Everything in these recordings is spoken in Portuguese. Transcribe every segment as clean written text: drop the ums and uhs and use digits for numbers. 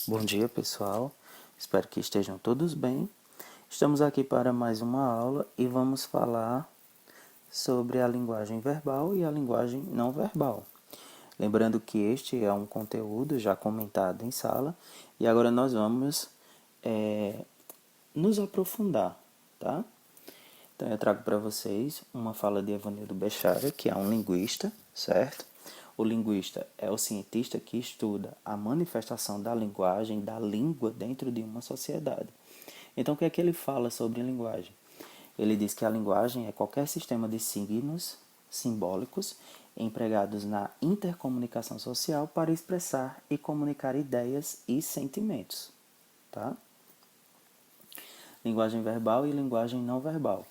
Bom dia, pessoal. Espero que estejam todos bem. Estamos aqui para mais uma aula e vamos falar sobre a linguagem verbal e a linguagem não verbal. Lembrando que este é um conteúdo já comentado em sala e agora nós vamos nos aprofundar, tá? Então eu trago para vocês uma fala de Evanildo Bechara, que é um linguista, certo? O linguista é o cientista que estuda a manifestação da linguagem, da língua dentro de uma sociedade. Então o que é que ele fala sobre linguagem? Ele diz que a linguagem é qualquer sistema de signos simbólicos empregados na intercomunicação social para expressar e comunicar ideias e sentimentos, tá? Linguagem verbal e linguagem não verbal.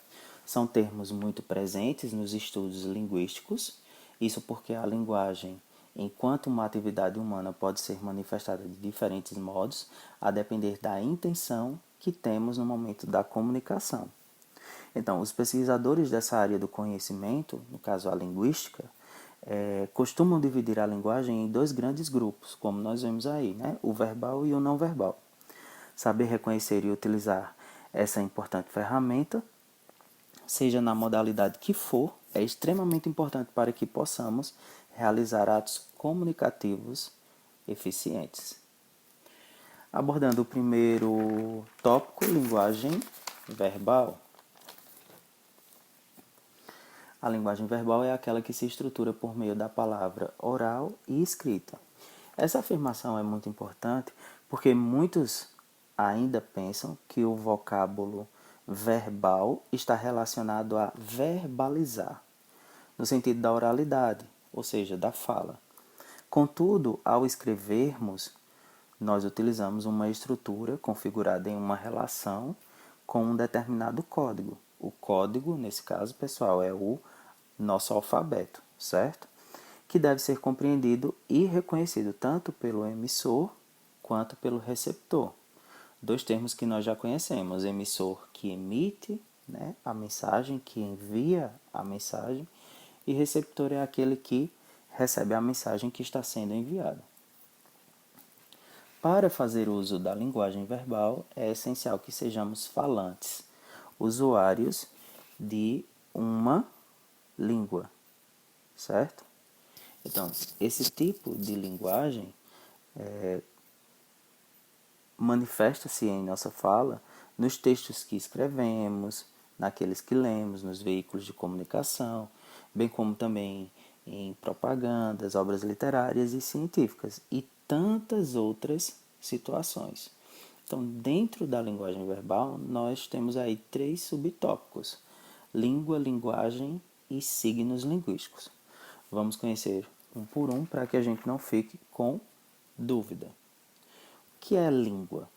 São termos muito presentes nos estudos linguísticos, isso porque a linguagem, enquanto uma atividade humana, pode ser manifestada de diferentes modos, a depender da intenção que temos no momento da comunicação. Então, os pesquisadores dessa área do conhecimento, no caso a linguística, costumam dividir a linguagem em dois grandes grupos, como nós vemos aí, né? O verbal e o não verbal. Saber reconhecer e utilizar essa importante ferramenta, seja na modalidade que for, é extremamente importante para que possamos realizar atos comunicativos eficientes. Abordando o primeiro tópico, linguagem verbal. A linguagem verbal é aquela que se estrutura por meio da palavra oral e escrita. Essa afirmação é muito importante porque muitos ainda pensam que o vocábulo verbal está relacionado a verbalizar, no sentido da oralidade, ou seja, da fala. Contudo, ao escrevermos, nós utilizamos uma estrutura configurada em uma relação com um determinado código. O código, nesse caso, pessoal, é o nosso alfabeto, certo? Que deve ser compreendido e reconhecido tanto pelo emissor quanto pelo receptor. Dois termos que nós já conhecemos: emissor, que emite, né, a mensagem, que envia a mensagem, e receptor é aquele que recebe a mensagem que está sendo enviada. Para fazer uso da linguagem verbal, é essencial que sejamos falantes, usuários de uma língua, certo? Então, esse tipo de linguagem manifesta-se em nossa fala nos textos que escrevemos, naqueles que lemos, nos veículos de comunicação, bem como também em propagandas, obras literárias e científicas e tantas outras situações. Então, dentro da linguagem verbal, nós temos aí 3 subtópicos: língua, linguagem e signos linguísticos. Vamos conhecer um por um para que a gente não fique com dúvida. O que é língua?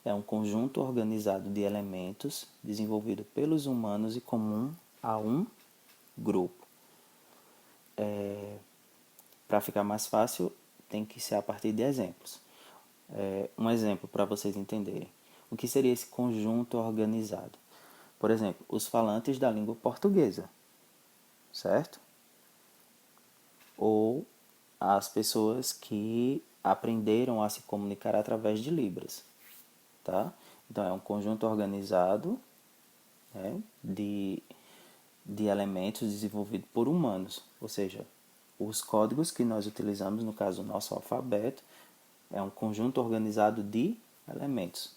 É um conjunto organizado de elementos desenvolvido pelos humanos e comum a um grupo. Para ficar mais fácil, tem que ser a partir de exemplos. Um exemplo para vocês entenderem. O que seria esse conjunto organizado? Por exemplo, os falantes da língua portuguesa, certo? Ou as pessoas que aprenderam a se comunicar através de Libras, tá? Então, é um conjunto organizado, né, de elementos desenvolvido por humanos, ou seja, os códigos que nós utilizamos, no caso, o nosso alfabeto, é um conjunto organizado de elementos.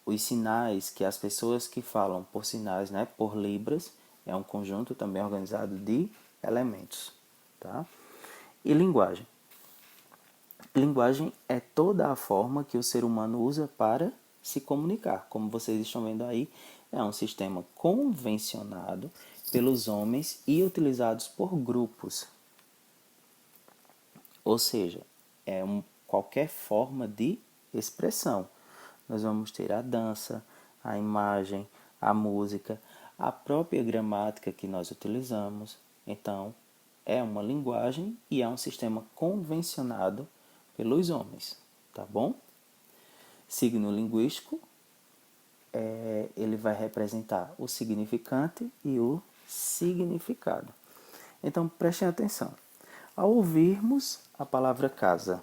Os sinais que as pessoas que falam por sinais, né, por libras, é um conjunto também organizado de elementos, tá? E linguagem. Linguagem é toda a forma que o ser humano usa para se comunicar. Como vocês estão vendo aí, é um sistema convencionado pelos homens e utilizados por grupos. Ou seja, qualquer forma de expressão. Nós vamos ter a dança, a imagem, a música, a própria gramática que nós utilizamos. Então, é uma linguagem e é um sistema convencionado pelos homens, tá bom? Signo linguístico, ele vai representar o significante e o significado. Então, prestem atenção. Ao ouvirmos a palavra casa,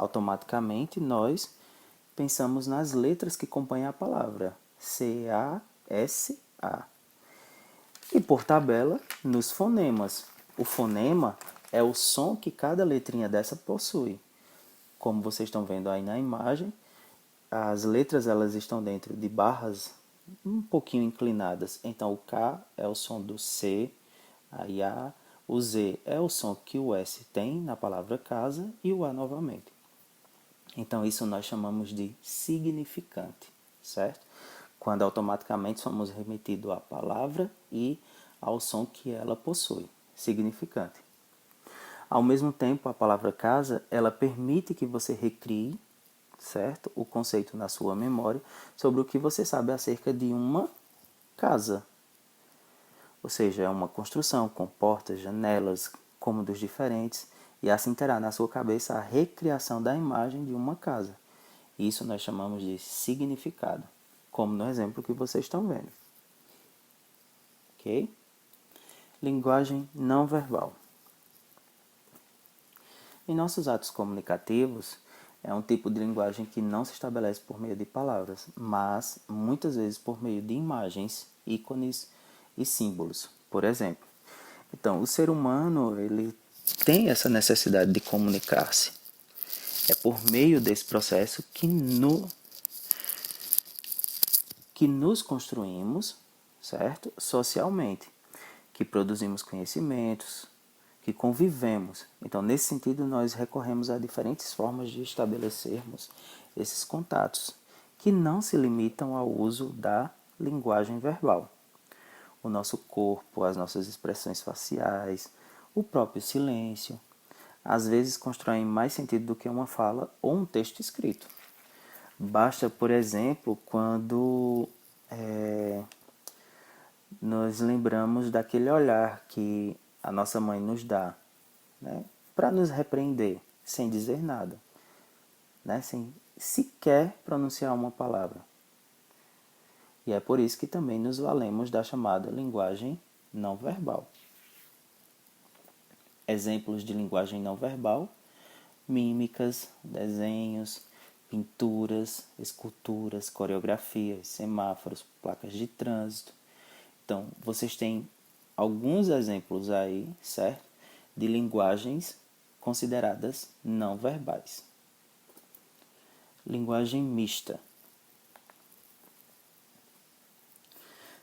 automaticamente nós pensamos nas letras que compõem a palavra, C-A-S-A. E por tabela, nos fonemas. O fonema é o som que cada letrinha dessa possui. Como vocês estão vendo aí na imagem, as letras elas estão dentro de barras um pouquinho inclinadas. Então o K é o som do C, aí A, o Z é o som que o S tem na palavra casa e o A novamente. Então isso nós chamamos de significante, certo? Quando automaticamente somos remetidos à palavra e ao som que ela possui, significante. Ao mesmo tempo, a palavra casa, ela permite que você recrie, certo? O conceito na sua memória sobre o que você sabe acerca de uma casa. Ou seja, é uma construção com portas, janelas, cômodos diferentes, e assim terá na sua cabeça a recriação da imagem de uma casa. Isso nós chamamos de significado, como no exemplo que vocês estão vendo. Ok? Linguagem não verbal. Em nossos atos comunicativos, é um tipo de linguagem que não se estabelece por meio de palavras, mas muitas vezes por meio de imagens, ícones e símbolos, por exemplo. Então, o ser humano, ele tem essa necessidade de comunicar-se. É por meio desse processo que nos construímos, certo? Socialmente, que produzimos conhecimentos, que convivemos. Então, nesse sentido, nós recorremos a diferentes formas de estabelecermos esses contatos, que não se limitam ao uso da linguagem verbal. O nosso corpo, as nossas expressões faciais, o próprio silêncio, às vezes constroem mais sentido do que uma fala ou um texto escrito. Basta, por exemplo, quando nós lembramos daquele olhar que a nossa mãe nos dá, né, para nos repreender, sem dizer nada, né, sem sequer pronunciar uma palavra. E é por isso que também nos valemos da chamada linguagem não verbal. Exemplos de linguagem não verbal: mímicas, desenhos, pinturas, esculturas, coreografias, semáforos, placas de trânsito. Então, vocês têm alguns exemplos aí, certo? De linguagens consideradas não verbais. Linguagem mista.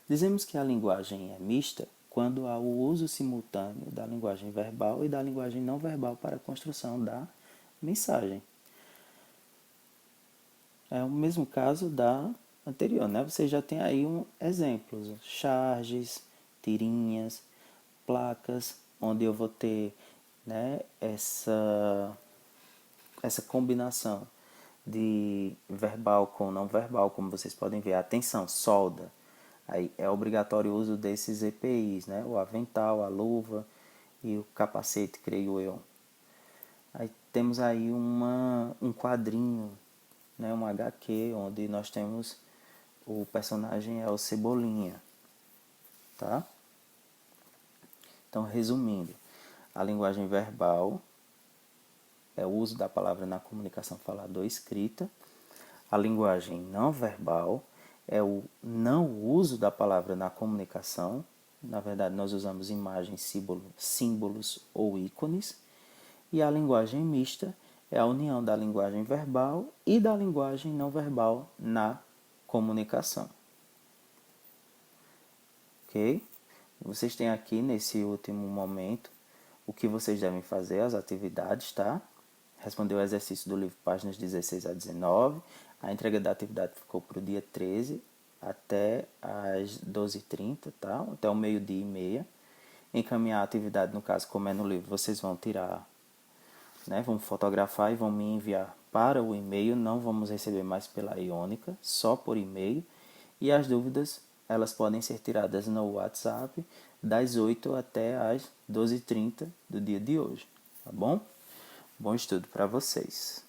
Dizemos que a linguagem é mista quando há o uso simultâneo da linguagem verbal e da linguagem não verbal para a construção da mensagem. É o mesmo caso da anterior, né? Você já tem aí exemplos: charges, tirinhas, placas, onde eu vou ter, né, essa combinação de verbal com não verbal, como vocês podem ver. Atenção, solda. Aí é obrigatório o uso desses EPIs, né? O avental, a luva e o capacete, creio eu. Aí temos aí um quadrinho, né? Um HQ, onde nós temos o personagem é o Cebolinha, tá? Então, resumindo, a linguagem verbal é o uso da palavra na comunicação falada ou escrita. A linguagem não verbal é o não uso da palavra na comunicação. Na verdade, nós usamos imagens, símbolos ou ícones. E a linguagem mista é a união da linguagem verbal e da linguagem não verbal na comunicação. Ok? Vocês têm aqui nesse último momento o que vocês devem fazer, as atividades, tá? Responder o exercício do livro, páginas 16 a 19. A entrega da atividade ficou para o dia 13 até às 12h30, tá? Até o meio-dia e meia. Encaminhar a atividade, no caso, como é no livro, vocês vão tirar, né? Vão fotografar e vão me enviar para o e-mail. Não vamos receber mais pela Iônica, só por e-mail. E as dúvidas, elas podem ser tiradas no WhatsApp das 8 até às 12h30 do dia de hoje, tá bom? Bom estudo para vocês.